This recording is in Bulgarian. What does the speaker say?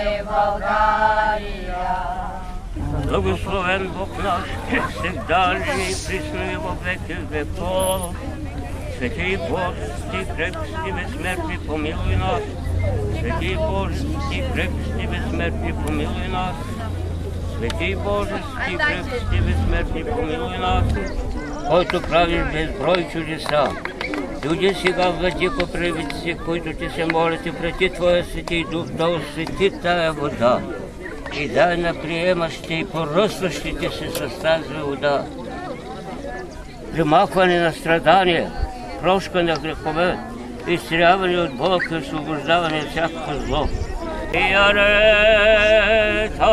и България. Благословен Бог наш, всегда и присно и во веки веков. Свети Божи, крепости безсмертни, помилуй нас. Свети Божи, крепости безсмертни, помилуй нас. Свети Божи, крепости безсмертни, помилуй нас. Който правиш безброй чудеса, люди сега владико правици, които ти се молите преди Твоя Свети Дух да освети тая вода и дай на приемащите и поръсващите се с тази вода примахване на страдания, прошка на грехове, изцеляване от болка и освобождаване от всякакво зло. И арета